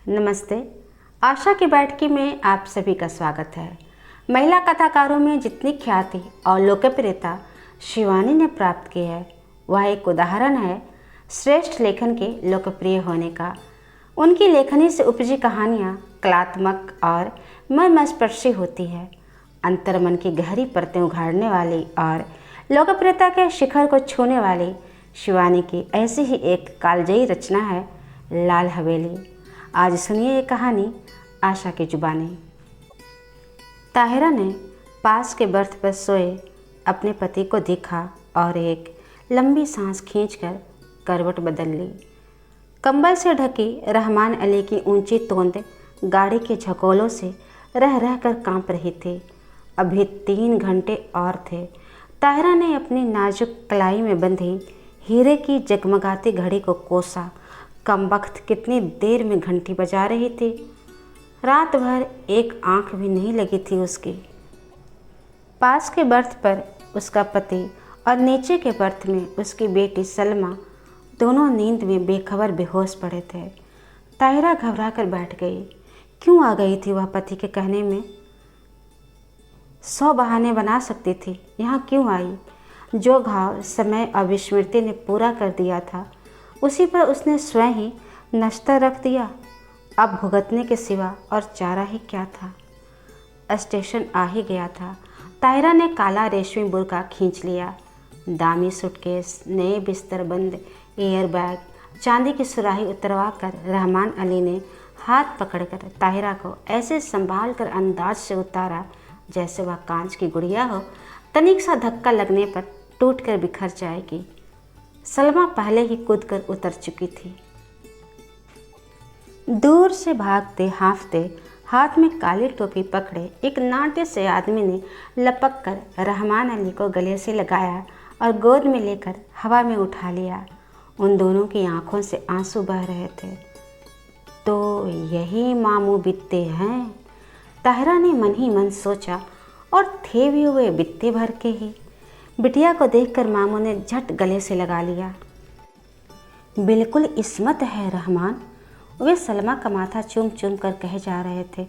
नमस्ते। आशा की बैठकी में आप सभी का स्वागत है। महिला कथाकारों में जितनी ख्याति और लोकप्रियता शिवानी ने प्राप्त की है, वह एक उदाहरण है श्रेष्ठ लेखन के लोकप्रिय होने का। उनकी लेखनी से उपजी कहानियाँ कलात्मक और मर्मस्पर्शी होती है। अंतर्मन की गहरी परतें उघाड़ने वाली और लोकप्रियता के शिखर को छूने वाली शिवानी की ऐसी ही एक कालजयी रचना है लाल हवेली। आज सुनिए ये कहानी आशा की जुबानी। ताहिरा ने पास के बर्थ पर सोए अपने पति को देखा और एक लंबी सांस खींचकर करवट बदल ली। कंबल से ढकी रहमान अली की ऊंची तोंद गाड़ी के झकोलों से रह रह कर कांप रही थी। अभी 3 घंटे और थे। ताहिरा ने अपनी नाजुक कलाई में बंधी हीरे की जगमगाती घड़ी को कोसा। कमबख्त कितनी देर में घंटी बजा रही थी। रात भर एक आंख भी नहीं लगी थी उसकी। पास के बर्थ पर उसका पति और नीचे के बर्थ में उसकी बेटी सलमा दोनों नींद में बेखबर बेहोश पड़े थे। ताहिरा घबरा कर बैठ गई। क्यों आ गई थी वह पति के कहने में? 100 बहाने बना सकती थी, यहाँ क्यों आई? जो घाव समय और विस्मृति ने पूरा कर दिया था, उसी पर उसने स्वयं ही नश्तर रख दिया। अब भुगतने के सिवा और चारा ही क्या था। स्टेशन आ ही गया था। ताहिरा ने काला रेशमी बुर्का खींच लिया। दामी सूटकेस, नए बिस्तरबंद, एयरबैग, चांदी की सुराही उतरवा कर रहमान अली ने हाथ पकड़कर ताहिरा को ऐसे संभाल कर अंदाज से उतारा जैसे वह कांच की गुड़िया हो, तनिक सा धक्का लगने पर टूट कर बिखर जाएगी। सलमा पहले ही कूद कर उतर चुकी थी। दूर से भागते हाँफते हाथ में काली टोपी पकड़े एक नाट्य से आदमी ने लपक कर रहमान अली को गले से लगाया और गोद में लेकर हवा में उठा लिया। उन दोनों की आंखों से आंसू बह रहे थे। तो यही मामू बित्ते हैं, ताहिरा ने मन ही मन सोचा, और थे भी हुए बित्ते भर के ही। बिटिया को देखकर मामू ने झट गले से लगा लिया। बिल्कुल इस्मत है रहमान, वे सलमा का माथा चूम चूम कर कहे जा रहे थे।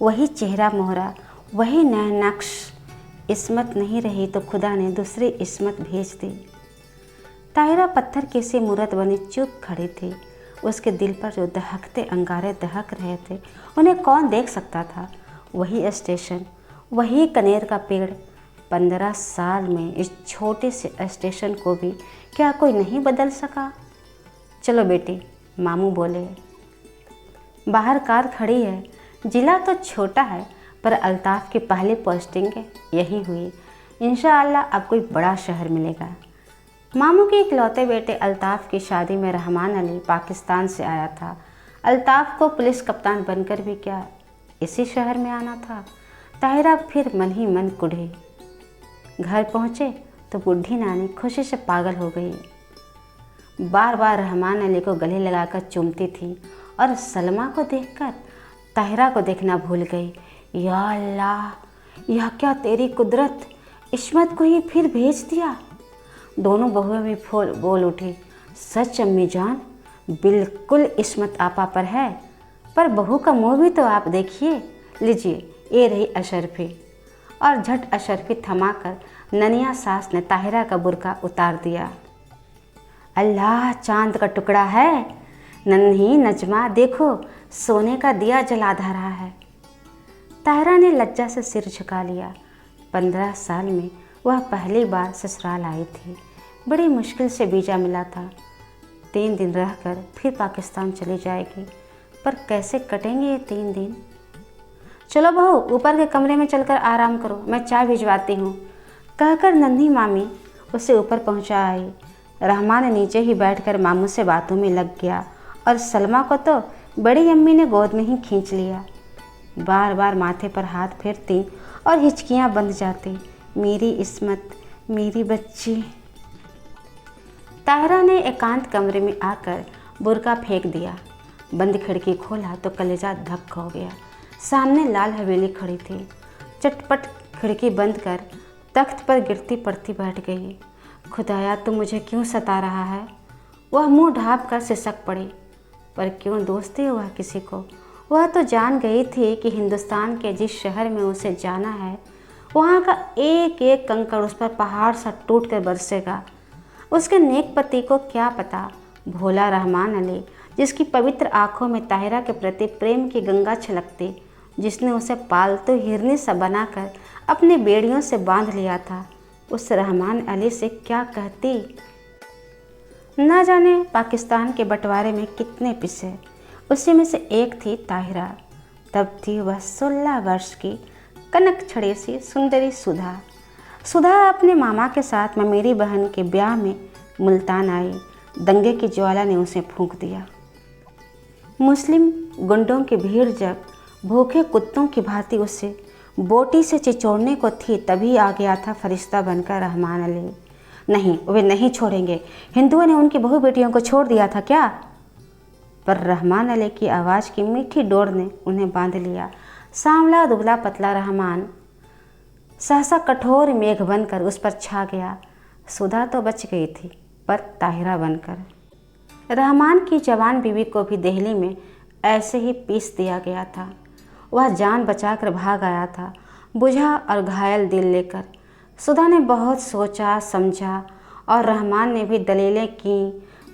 वही चेहरा मोहरा, वही नैन नक्श। इस्मत नहीं रही तो खुदा ने दूसरी इस्मत भेज दी। ताहिरा पत्थर की सी मूरत बनी चुप खड़ी थी। उसके दिल पर जो दहकते अंगारे दहक रहे थे, उन्हें कौन देख सकता था? वही स्टेशन, वही कनेर का पेड़। 15 साल में इस छोटे से स्टेशन को भी क्या कोई नहीं बदल सका? चलो बेटी, मामू बोले। बाहर कार खड़ी है। जिला तो छोटा है, पर अल्ताफ़ की पहली पोस्टिंग यही हुई। इंशाअल्लाह अब कोई बड़ा शहर मिलेगा। मामू के इकलौते बेटे अल्ताफ़ की शादी में रहमान अली पाकिस्तान से आया था। अल्ताफ़ को पुलिस कप्तान बनकर भी क्या इसी शहर में आना था? ताहिरा फिर मन ही मन कुढ़ी। घर पहुँचे तो बूढ़ी नानी खुशी से पागल हो गई। बार बार रहमान अली को गले लगाकर चूमती थी और सलमा को देखकर ताहिरा को देखना भूल गई। या अल्लाह, यह क्या तेरी कुदरत! इस्मत को ही फिर भेज दिया। दोनों बहुएं भी बोल उठी। सच अम्मी जान, बिल्कुल इस्मत आपा पर है, पर बहू का मुँह भी तो आप देखिए। लीजिए, ये रही अशरफी। और झट अशरफी थमाकर ननिया सास ने ताहिरा का बुर्का उतार दिया। अल्लाह, चांद का टुकड़ा है। नन्ही नजमा देखो, सोने का दिया जला रहा है। ताहिरा ने लज्जा से सिर झुका लिया। 15 साल में वह पहली बार ससुराल आई थी। बड़ी मुश्किल से वीज़ा मिला था। 3 दिन रहकर फिर पाकिस्तान चली जाएगी, पर कैसे कटेंगे ये 3 दिन? चलो बहू, ऊपर के कमरे में चलकर आराम करो, मैं चाय भिजवाती हूँ, कहकर नन्ही मामी उसे ऊपर पहुँचा आई। रहमान नीचे ही बैठकर मामू से बातों में लग गया और सलमा को तो बड़ी अम्मी ने गोद में ही खींच लिया। बार बार माथे पर हाथ फेरती और हिचकियाँ बंध जाती। मेरी इस्मत, मेरी बच्ची। ताहिरा ने एकांत कमरे में आकर बुर्का फेंक दिया। बंद खिड़की खोला तो कलेजा धक हो गया। सामने लाल हवेली खड़ी थी। चटपट खिड़की बंद कर तख्त पर गिरती पड़ती बैठ गई। खुदाया, तू मुझे क्यों सता रहा है? वह मुंह ढाँप कर सिसक पड़ी। पर क्यों दोस्ती हुआ किसी को? वह तो जान गई थी कि हिंदुस्तान के जिस शहर में उसे जाना है वहाँ का एक एक कंकड़ उस पर पहाड़ सा टूट कर बरसेगा। उसके नेक पति को क्या पता, भोला रहमान अली, जिसकी पवित्र आंखों में ताहिरा के प्रति प्रेम की गंगा छलकती, जिसने उसे पालतू हिरनी सा बनाकर अपनी बेड़ियों से बांध लिया था, उस रहमान अली से क्या कहती। ना जाने पाकिस्तान के बंटवारे में कितने पिसे, उसी में से एक थी ताहिरा। तब थी वह 16 वर्ष की कनक छड़ी सी सुंदरी सुधा। सुधा अपने मामा के साथ मैं मेरी बहन के ब्याह में मुल्तान आई। दंगे की ज्वाला ने उसे फूंक दिया। मुस्लिम गुंडों की भीड़ जब भूखे कुत्तों की भांति उसे बोटी से चिचोड़ने को थी, तभी आ गया था फरिश्ता बनकर रहमान अली। नहीं, वे नहीं छोड़ेंगे। हिंदुओं ने उनकी बहू बेटियों को छोड़ दिया था क्या? पर रहमान अली की आवाज़ की मीठी डोर ने उन्हें बांध लिया। सांवला दुबला पतला रहमान सहसा कठोर मेघ बनकर उस पर छा गया। सुधा तो बच गई थी, पर ताहिरा बनकर। रहमान की जवान बीवी को भी दिल्ली में ऐसे ही पीस दिया गया था। वह जान बचाकर भाग आया था, बुझा और घायल दिल लेकर। सुधा ने बहुत सोचा समझा और रहमान ने भी दलीलें की,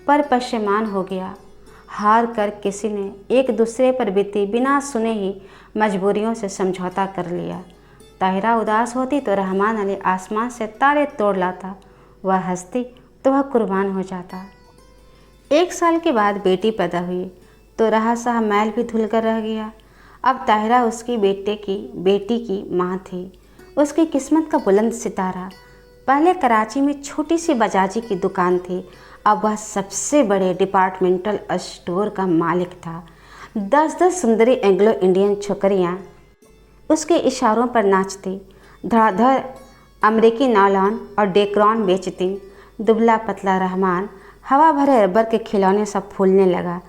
पर पशेमान हो गया। हार कर किसी ने एक दूसरे पर बीती बिना सुने ही मजबूरियों से समझौता कर लिया। ताहिरा उदास होती तो रहमान अली आसमान से तारे तोड़ लाता। वह हंसती तो वह कुर्बान हो जाता। 1 साल के बाद बेटी पैदा हुई तो रहा सहा मैल भी धुल कर रह गया। अब ताहिरा उसकी बेटी की माँ थी, उसकी किस्मत का बुलंद सितारा। पहले कराची में छोटी सी बजाजी की दुकान थी, अब वह सबसे बड़े डिपार्टमेंटल स्टोर का मालिक था। 10-10 सुंदरी एंग्लो इंडियन छोकरियाँ उसके इशारों पर नाचती, धड़ाधड़ अमेरिकी नायलॉन और डेक्रॉन बेचती। दुबला पतला रहमान हवा भरे रबर के खिलौने सा फूलने लगा।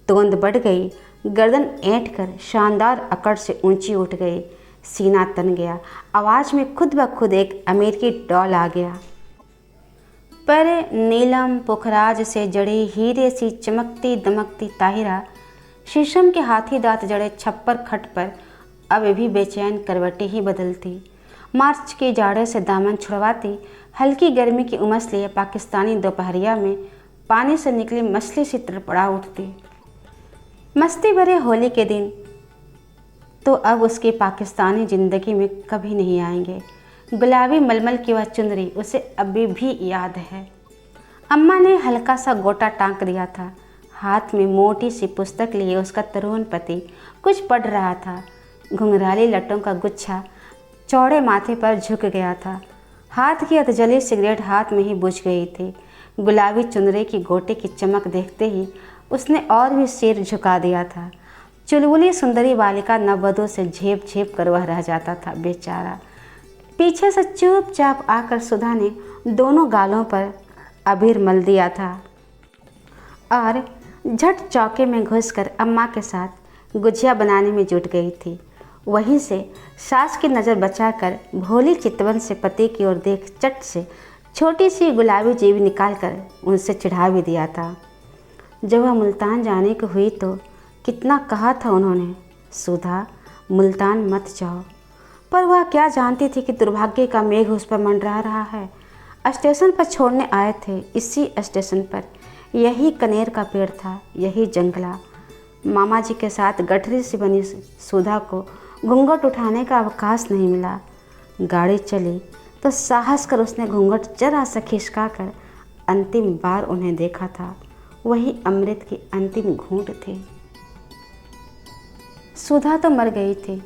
तोंद बढ़ गई, गर्दन ऐंठ कर शानदार अकड़ से ऊंची उठ गई, सीना तन गया। आवाज़ में खुद ब खुद एक अमेरिकी डॉल आ गया। पर नीलम पुखराज से जड़ी हीरे सी चमकती दमकती ताहिरा शीशम के हाथी दांत जड़े छप्पर खट पर अब भी बेचैन करवटें ही बदलती। मार्च के जाड़े से दामन छुड़वाती, हल्की गर्मी की उमस लिए पाकिस्तानी दोपहरिया में पानी से निकली मछली सी तड़पड़ा उठती। मस्ती भरे होली के दिन तो अब उसकी पाकिस्तानी ज़िंदगी में कभी नहीं आएंगे। गुलाबी मलमल की वह चुनरी उसे अभी भी याद है। अम्मा ने हल्का सा गोटा टाँक दिया था। हाथ में मोटी सी पुस्तक लिए उसका तरुण पति कुछ पढ़ रहा था। घुंघराली लटों का गुच्छा चौड़े माथे पर झुक गया था। हाथ की अधजली सिगरेट हाथ में ही बुझ गई थी। गुलाबी चुनरी की गोटे की चमक देखते ही उसने और भी सिर झुका दिया था। चुलबुली सुंदरी बालिका नववधू से झेप झेप कर वह रह जाता था बेचारा। पीछे से चुपचाप आकर सुधा ने दोनों गालों पर अबीर मल दिया था और झट चौके में घुसकर अम्मा के साथ गुजिया बनाने में जुट गई थी। वहीं से सास की नज़र बचाकर भोली चितवन से पति की ओर देख चट से छोटी सी गुलाबी जीभ निकालकर उनसे चिढ़ा भी दिया था। जब वह मुल्तान जाने को हुई तो कितना कहा था उन्होंने, सुधा मुल्तान मत जाओ। पर वह क्या जानती थी कि दुर्भाग्य का मेघ उस पर मंडरा रहा है। स्टेशन पर छोड़ने आए थे। इसी स्टेशन पर यही कनेर का पेड़ था, यही जंगला। मामा जी के साथ गठरी से बनी सुधा को घूंघट उठाने का अवकाश नहीं मिला। गाड़ी चली तो साहस कर उसने घूंघट जरा सा खिसका कर अंतिम बार उन्हें देखा था। वही अमृत की अंतिम घूंट थी। सुधा तो मर गई थी,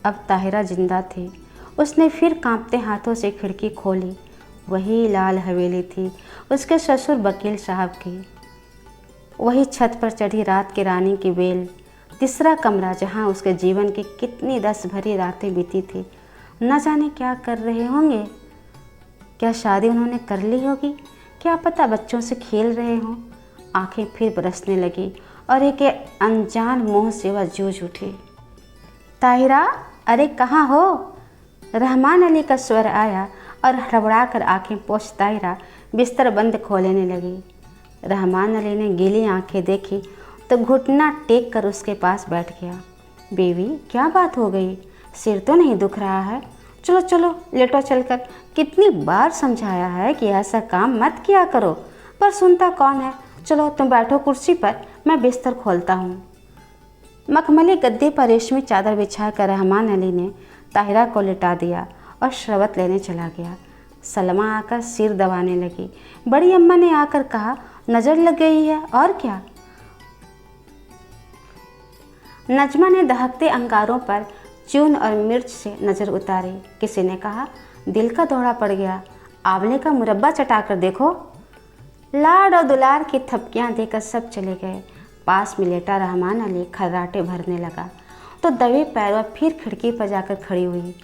अब ताहिरा जिंदा थी। उसने फिर कांपते हाथों से खिड़की खोली। वही लाल हवेली थी उसके ससुर वकील साहब की। वही छत पर चढ़ी रात की रानी की बेल, तीसरा कमरा जहां उसके जीवन की कितनी रस भरी रातें बीती थी। न जाने क्या कर रहे होंगे। क्या शादी उन्होंने कर ली होगी, क्या पता बच्चों से खेल रहे हों। आंखें फिर बरसने लगी और एक अनजान मोह से वह जूझ उठी। ताहिरा, अरे कहाँ हो? रहमान अली का स्वर आया और हड़बड़ा कर आँखें पोंछ ताहिरा बिस्तर बंद खोलने लगी। रहमान अली ने गीली आंखें देखी तो घुटना टेक कर उसके पास बैठ गया। बीवी, क्या बात हो गई? सिर तो नहीं दुख रहा है? चलो चलो लेटो चलकर। कितनी बार समझाया है कि ऐसा काम मत किया करो, पर सुनता कौन है। चलो तुम बैठो कुर्सी पर, मैं बिस्तर खोलता हूँ। मखमली गद्दे पर रेशमी चादर बिछाकर रहमान अली ने ताहिरा को लिटा दिया और शरबत लेने चला गया। सलमा आकर सिर दबाने लगी। बड़ी अम्मा ने आकर कहा, नज़र लग गई है और क्या। नजमा ने दहकते अंगारों पर चून और मिर्च से नज़र उतारी। किसी ने कहा, दिल का दौरा पड़ गया, आंवले का मुरब्बा चटाकर देखो। लाड और दुलार की थपकियां देकर सब चले गए। पास में लेटा रहमान अली खर्राटे भरने लगा तो दबे पैरों फिर खिड़की पर जाकर खड़ी हुई।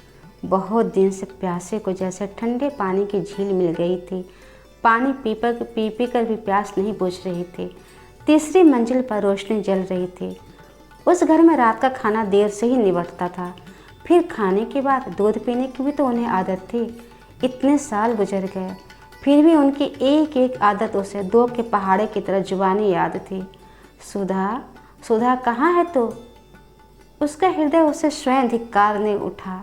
बहुत दिन से प्यासे को जैसे ठंडे पानी की झील मिल गई थी। पानी पी कर भी प्यास नहीं बुझ रही थी। तीसरी मंजिल पर रोशनी जल रही थी। उस घर में रात का खाना देर से ही निबटता था। फिर खाने के बाद दूध पीने की भी तो उन्हें आदत थी। इतने साल गुजर गए, फिर भी उनकी एक एक आदत उसे दो के पहाड़े की तरह जुबानी याद थी। सुधा, सुधा कहाँ है तू? उसका हृदय उसे स्वयं धिक्कारने उठा।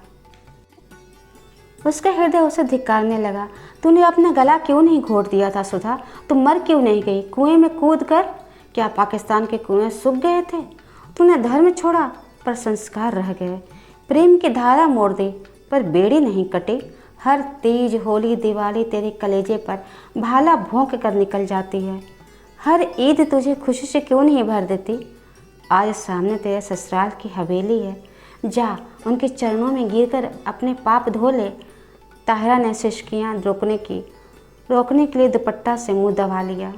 उसका हृदय उसे धिक्कारने लगा। तूने अपना गला क्यों नहीं घोट दिया था सुधा? तुम मर क्यों नहीं गई कुएं में कूद कर? क्या पाकिस्तान के कुएं सूख गए थे? तूने धर्म छोड़ा पर संस्कार रह गए। प्रेम की धारा मोड़ दी पर बेड़ी नहीं कटी। हर तीज, होली, दिवाली तेरे कलेजे पर भाला भोंक कर निकल जाती है। हर ईद तुझे खुशी से क्यों नहीं भर देती? आज सामने तेरे ससुराल की हवेली है, जा उनके चरणों में गिरकर अपने पाप धो ले। ताहिरा ने सिसकियाँ रोकने के लिए दुपट्टा से मुंह दबा लिया।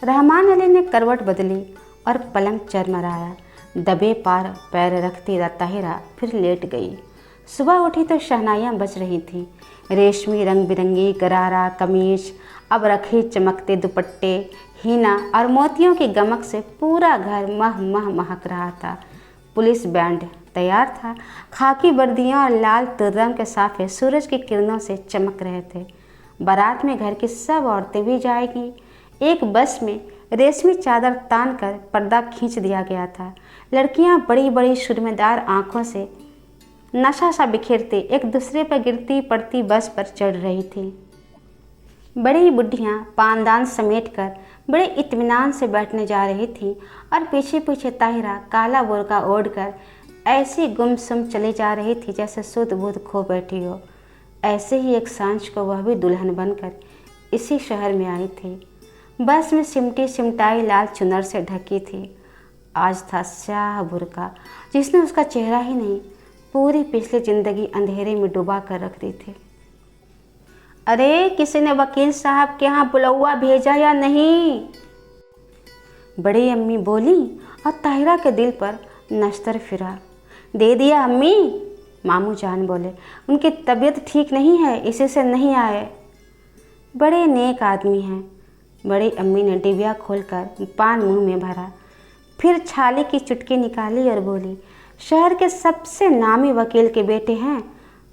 रहमान अली ने करवट बदली और पलंग चरमराया। दबे पार पैर रखती ताहिरा फिर लेट गई। सुबह उठी तो शहनाइयाँ बज रही थीं। रेशमी रंग बिरंगी गरारा कमीज, अब रखे चमकते दुपट्टे, हीना और मोतियों की गमक से पूरा घर मह मह महक रहा था। पुलिस बैंड तैयार था। खाकी वर्दियाँ और लाल तुर्रम के साफे सूरज की किरणों से चमक रहे थे। बारात में घर की सब औरतें भी जाएंगी। एक बस में रेशमी चादर तान कर पर्दा खींच दिया गया था। लड़कियां बड़ी बड़ी सुरमेदार आंखों से नशा सा बिखेरते एक दूसरे पर गिरती पड़ती बस पर चढ़ रही थी। बड़ी बुढ़ियां पानदान समेट कर बड़े इत्मीनान से बैठने जा रही थी और पीछे पीछे ताहिरा काला बुर्का ओढ़कर ऐसी गुमसुम चली जा रही थी जैसे सुध बुध खो बैठी हो। ऐसे ही एक सांझ को वह भी दुल्हन बनकर इसी शहर में आई थी। बस में सिमटी सिमटाई लाल चुनर से ढकी थी। आज था स्याह बुर्का जिसने उसका चेहरा ही नहीं पूरी पिछली जिंदगी अंधेरे में डुबा कर रख दी थी। अरे, किसी ने वकील साहब के यहाँ बुलौआ भेजा या नहीं? बड़ी अम्मी बोली और ताहिरा के दिल पर नश्तर फिरा। दे दिया अम्मी, मामू जान बोले। उनकी तबीयत ठीक नहीं है, इसी से नहीं आए। बड़े नेक आदमी हैं। बड़ी अम्मी ने डिबिया खोलकर पान मुंह में भरा, फिर छाली की चुटकी निकाली और बोली, शहर के सबसे नामी वकील के बेटे हैं,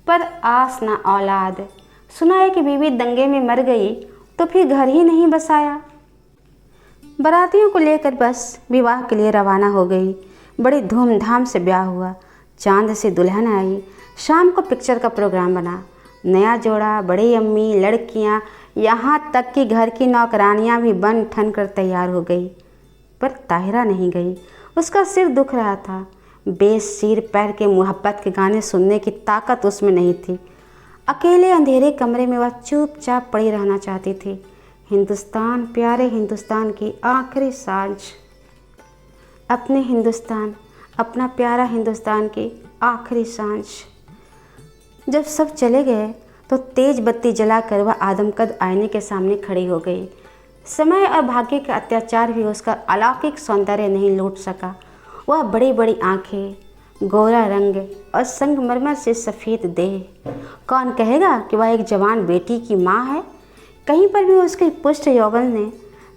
पर आस ना औलाद। सुना है कि बीवी दंगे में मर गई तो फिर घर ही नहीं बसाया। बारातियों को लेकर बस विवाह के लिए रवाना हो गई। बड़ी धूमधाम से ब्याह हुआ। चांद से दुल्हन आई। शाम को पिक्चर का प्रोग्राम बना। नया जोड़ा, बड़ी अम्मी, लड़कियां, यहाँ तक कि घर की नौकरानियां भी बन ठन कर तैयार हो गई। पर ताहिरा नहीं गई। उसका सिर दुख रहा था। बेसिर पैर के मोहब्बत के गाने सुनने की ताकत उसमें नहीं थी। अकेले अंधेरे कमरे में वह चुपचाप पड़ी रहना चाहती थी। हिंदुस्तान, प्यारे हिंदुस्तान की आखिरी सांझ। अपने हिंदुस्तान, अपना प्यारा हिंदुस्तान की आखिरी सांझ। जब सब चले गए तो तेज बत्ती जलाकर वह आदमकद आईने के सामने खड़ी हो गई। समय और भाग्य के अत्याचार भी उसका अलौकिक सौंदर्य नहीं लूट सका। वह बड़ी बड़ी आंखें, गोरा रंग और संगमरमर से सफ़ेद देह। कौन कहेगा कि वह एक जवान बेटी की माँ है? कहीं पर भी उसके पुष्ट यौवन ने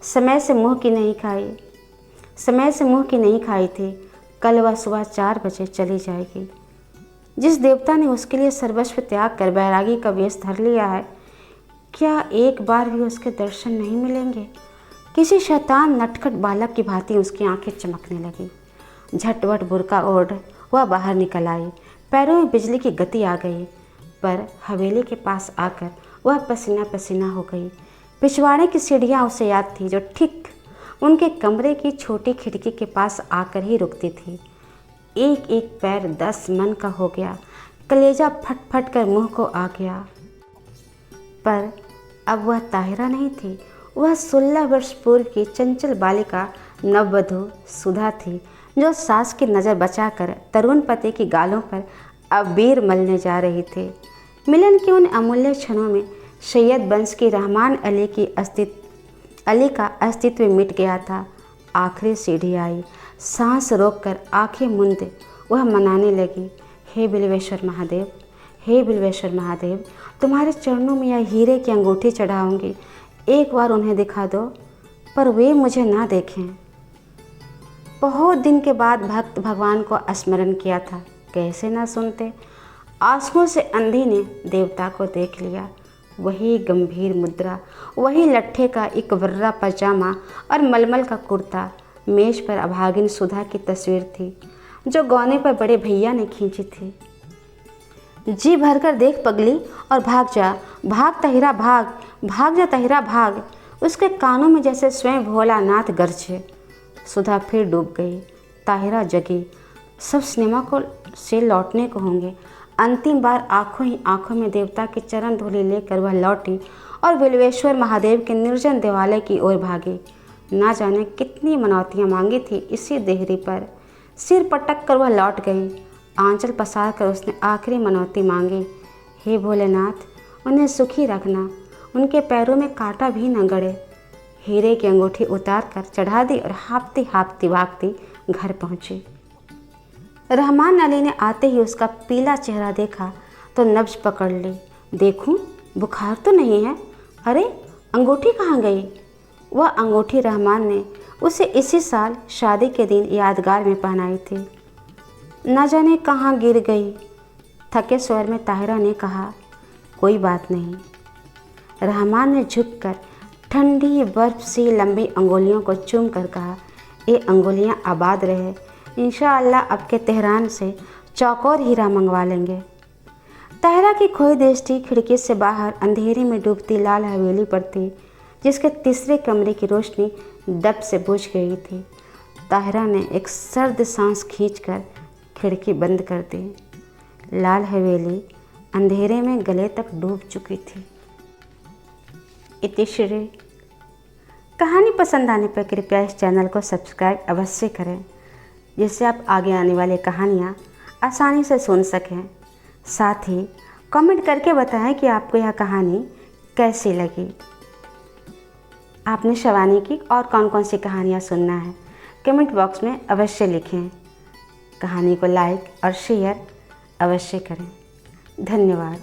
समय से मुँह की नहीं खाई थी। कल वह सुबह 4 बजे चली जाएगी। जिस देवता ने उसके लिए सर्वस्व त्याग कर बैरागी का वेश धर लिया है, क्या एक बार भी उसके दर्शन नहीं मिलेंगे? किसी शैतान नटखट बालक की भांति उसकी आंखें चमकने लगी। झटपट बुर्का ओढ़ वह बाहर निकल आई। पैरों में बिजली की गति आ गई, पर हवेली के पास आकर वह पसीना पसीना हो गई। पिछवाड़े की सीढ़ियाँ उसे याद थी, जो ठीक उनके कमरे की छोटी खिड़की के पास आकर ही रुकती थी। एक एक पैर 10 मन का हो गया। कलेजा फट फट कर मुँह को आ गया। पर अब वह ताहिरा नहीं थी, वह 16 वर्ष पूर्व की चंचल बालिका नववधू सुधा थी, जो सास की नज़र बचाकर तरुण पति की गालों पर अबीर मलने जा रही थी। मिलन के उन अमूल्य क्षणों में सैयद वंश की रहमान अली का अस्तित्व मिट गया था। आखिरी सीढ़ी आई। सांस रोककर आंखें मूंदे वह मनाने लगी, हे बिल्वेश्वर महादेव, हे बिल्वेश्वर महादेव, तुम्हारे चरणों में यह हीरे की अंगूठी चढ़ाऊंगी, एक बार उन्हें दिखा दो, पर वे मुझे ना देखें। बहुत दिन के बाद भक्त भगवान को स्मरण किया था, कैसे ना सुनते। आंसुओं से अंधी ने देवता को देख लिया। वही गंभीर मुद्रा, वही लट्ठे का एक वर्रा पजामा और मलमल का कुर्ता। मेज पर अभागिन सुधा की तस्वीर थी, जो गौने पर बड़े भैया ने खींची थी। जी भरकर देख पगली और भाग जा, भाग तहिरा भाग, भाग जा तहिरा भाग। उसके कानों में जैसे स्वयं भोलानाथ गरजे। सुधा फिर डूब गई। ताहिरा जगी। सब सिनेमा को से लौटने को होंगे। अंतिम बार आंखों ही आंखों में देवता की चरण धूलि लेकर वह लौटी और बिल्वेश्वर महादेव के निर्जन देवालय की ओर भागी। ना जाने कितनी मनौतियाँ मांगी थी इसी देहरी पर। सिर पटक कर वह लौट गई। आंचल पसार कर उसने आखिरी मनौती मांगी, हे भोलेनाथ, उन्हें सुखी रखना, उनके पैरों में कांटा भी न गड़े। हीरे की अंगूठी उतार कर चढ़ा दी और हाँफती हाँफती भागती घर पहुँची। रहमान अली ने आते ही उसका पीला चेहरा देखा तो नब्ज पकड़ ली। देखूं, बुखार तो नहीं है? अरे अंगूठी कहाँ गई? वह अंगूठी रहमान ने उसे इसी साल शादी के दिन यादगार में पहनाई थी। न जाने कहाँ गिर गई। थके स्वर में ताहिरा ने कहा, कोई बात नहीं। रहमान ने झुककर ठंडी बर्फ सी लंबी अंगुलियों को चूम कर कहा, ये अंगुलियाँ आबाद रहे, इंशाअल्लाह अब के तेहरान से चौकोर हीरा मंगवा लेंगे। ताहिरा की खोई दृष्टि खिड़की से बाहर अंधेरे में डूबती लाल हवेली पर थी, जिसके तीसरे कमरे की रोशनी दब से बुझ गई थी। ताहिरा ने एक सर्द सांस खींचकर खिड़की बंद कर दी। लाल हवेली अंधेरे में गले तक डूब चुकी थी। इतिश्री। कहानी पसंद आने पर कृपया इस चैनल को सब्सक्राइब अवश्य करें, जिससे आप आगे आने वाली कहानियाँ आसानी से सुन सकें। साथ ही कमेंट करके बताएं कि आपको यह कहानी कैसी लगी। आपने शिवानी की और कौन कौन सी कहानियाँ सुनना है, कमेंट बॉक्स में अवश्य लिखें। कहानी को लाइक और शेयर अवश्य करें। धन्यवाद।